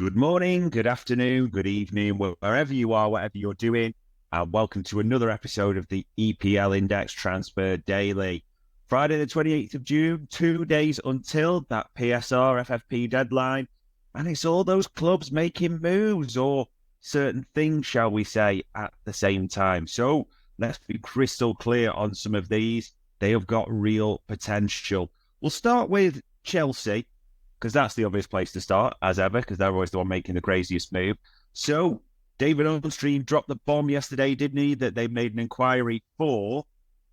Good morning, good afternoon, good evening, wherever you are, whatever you're doing, and welcome to another episode of the EPL Index Transfer Daily. Friday, the 28th of June, 2 days until that PSR FFP deadline, and it's all those clubs making moves or certain things, shall we say, at the same time. So let's be crystal clear on some of these. They have got real potential. We'll start with Chelsea, because that's the obvious place to start, as ever, because they're always the one making the craziest move. So David Unstream dropped the bomb yesterday, didn't he, that they made an inquiry for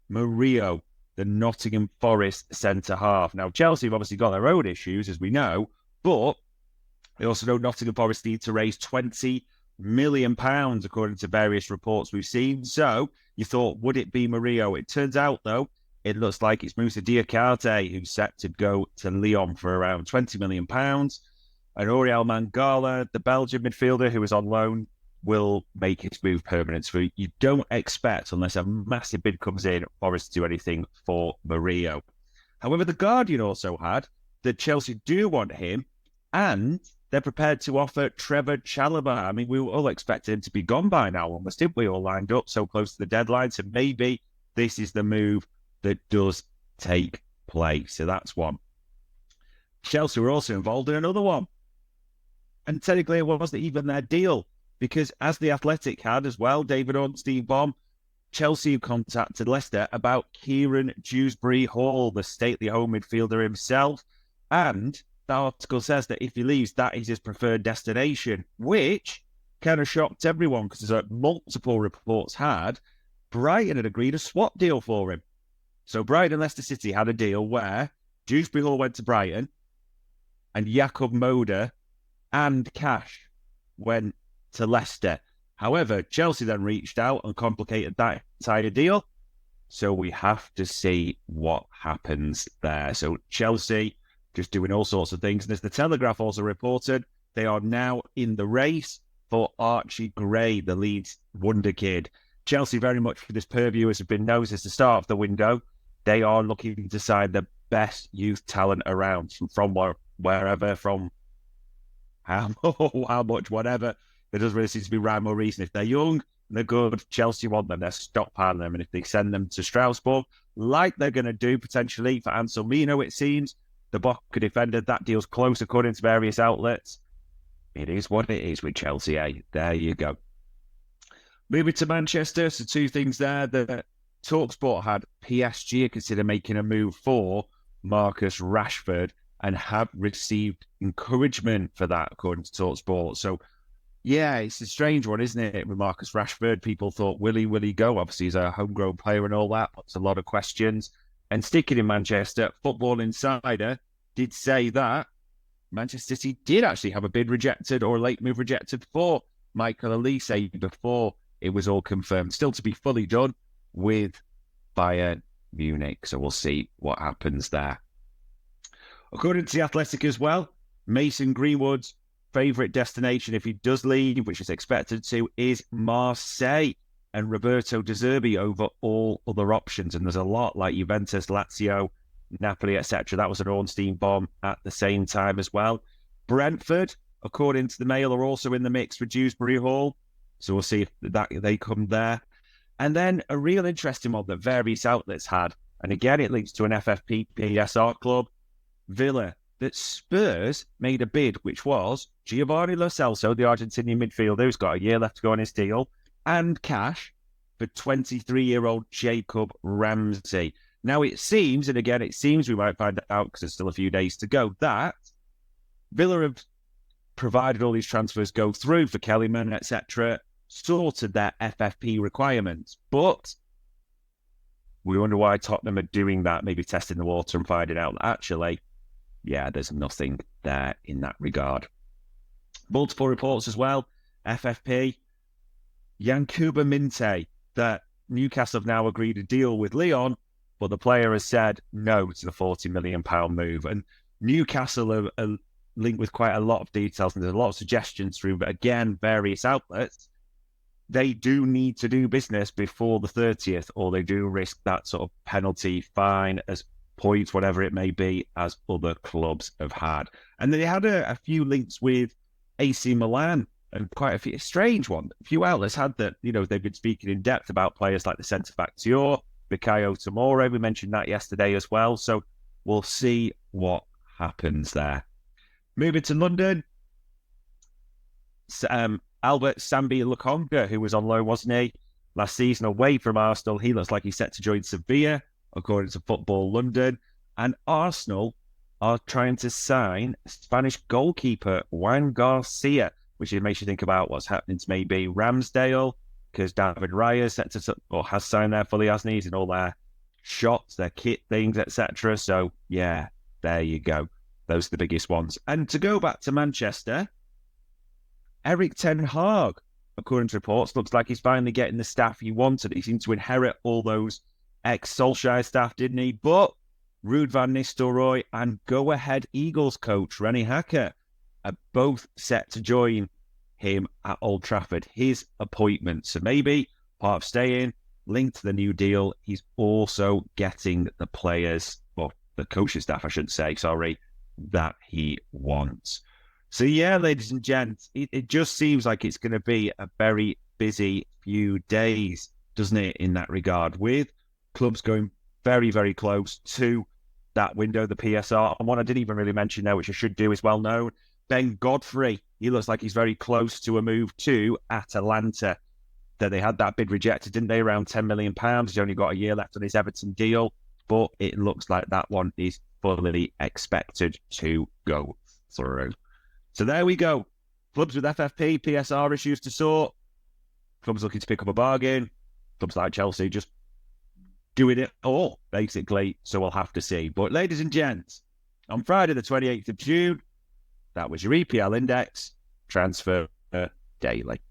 Murillo, the Nottingham Forest centre-half. Now, Chelsea have obviously got their own issues, as we know, but they also know Nottingham Forest need to raise £20 million, according to various reports we've seen. So you thought, would it be Murillo? It turns out, though, it looks like it's Moussa Diakate who's set to go to Lyon for around £20 million. And Oriol Mangala, the Belgian midfielder who is on loan, will make his move permanent. So you don't expect, unless a massive bid comes in, Forest to do anything for Murillo. However, The Guardian also had that Chelsea do want him and they're prepared to offer Trevor Chalobah. I mean, we were all expecting him to be gone by now, almost, didn't we? All lined up so close to the deadline. So maybe this is the move that does take place. So that's one. Chelsea were also involved in another one. And technically it wasn't even their deal, because as the Athletic had as well, David Ornstein bomb, Chelsea contacted Leicester about Kieran Dewsbury-Hall, the stately home midfielder himself. And that article says that if he leaves, that is his preferred destination, which kind of shocked everyone, because there's multiple reports had Brighton had agreed a swap deal for him. So Brighton and Leicester City had a deal where Dewsbury-Hall went to Brighton and Jakub Moder and Cash went to Leicester. However, Chelsea then reached out and complicated that entire deal. So we have to see what happens there. So Chelsea just doing all sorts of things. And as the Telegraph also reported, they are now in the race for Archie Gray, the Leeds wonder kid. Chelsea very much for this purview, as has been known since the start of the window. They are looking to sign the best youth talent around from wherever, from how much, whatever. There doesn't really seem to be rhyme or reason. If they're young and they're good, Chelsea want them. They're stockpiling them. And if they send them to Strasbourg, like they're going to do potentially for Anselmino, it seems, the Boca defender, that deal's close according to various outlets. It is what it is with Chelsea, eh? There you go. Moving to Manchester, so two things there. The TalkSport had PSG consider making a move for Marcus Rashford and have received encouragement for that, according to TalkSport. So, yeah, it's a strange one, isn't it, with Marcus Rashford? People thought, will he go? Obviously, he's a homegrown player and all that. Puts a lot of questions. And sticking in Manchester, Football Insider did say that Manchester City did actually have a bid rejected or a late move rejected for Michael Elise before it was all confirmed. Still to be fully done with Bayern Munich. So we'll see what happens there. According to The Athletic as well, Mason Greenwood's favourite destination, if he does leave, which is expected to, is Marseille and Roberto De Zerbi over all other options. And there's a lot like Juventus, Lazio, Napoli, etc. That was an Ornstein bomb at the same time as well. Brentford, according to the Mail, are also in the mix for Dewsbury-Hall. So we'll see if they come there. And then a real interesting one that various outlets had, and again, it links to an FFP PSR club, Villa, that Spurs made a bid, which was Giovanni Lo Celso, the Argentinian midfielder, who's got a year left to go on his deal, and cash for 23-year-old Jacob Ramsey. Now, it seems, and again, it seems we might find out because there's still a few days to go, that Villa have provided all these transfers go through for Kellyman, etc., sorted their FFP requirements. But we wonder why Tottenham are doing that, maybe testing the water and finding out that actually, yeah, there's nothing there in that regard. Multiple reports as well. FFP, Yankuba Minte, that Newcastle have now agreed a deal with Lyon, but the player has said no to the £40 million move. And Newcastle are linked with quite a lot of details, and there's a lot of suggestions through, but again, various outlets. They do need to do business before the 30th, or they do risk that sort of penalty, fine, as points, whatever it may be, as other clubs have had. And they had a few links with AC Milan, and quite a few strange one. A few outlets had that, they've been speaking in depth about players like the centre back Tior, Bukayo Tomori. We mentioned that yesterday as well. So we'll see what happens there. Moving to London, Albert Sambi Lukonga, who was on loan, wasn't he, last season away from Arsenal. He looks like he's set to join Sevilla, according to Football London. And Arsenal are trying to sign Spanish goalkeeper Juan Garcia, which makes you think about what's happening to maybe Ramsdale, because David Raya set to, or has signed there fully, hasn't he? He's in all their shots, their kit things, etc. So, yeah, there you go. Those are the biggest ones. And to go back to Manchester, Eric Ten Hag, according to reports, looks like he's finally getting the staff he wanted. He seemed to inherit all those ex-Solskjaer staff, didn't he? But Ruud van Nistelrooy and go-ahead Eagles coach Rennie Hacker are both set to join him at Old Trafford. His appointment. So maybe part of staying, linked to the new deal, he's also getting the players, or the coaching staff, I should say, that he wants. So yeah, ladies and gents, it just seems like it's going to be a very busy few days, doesn't it, in that regard, with clubs going very, very close to that window, the PSR. And one I didn't even really mention there, which I should do, is well known, Ben Godfrey. He looks like he's very close to a move to Atalanta. That they had that bid rejected, didn't they, around £10 million. He's only got a year left on his Everton deal, but it looks like that one is fully expected to go through. So there we go. Clubs with FFP, PSR issues to sort. Clubs looking to pick up a bargain. Clubs like Chelsea just doing it all, basically. So we'll have to see. But ladies and gents, on Friday the 28th of June, that was your EPL Index Transfer Daily.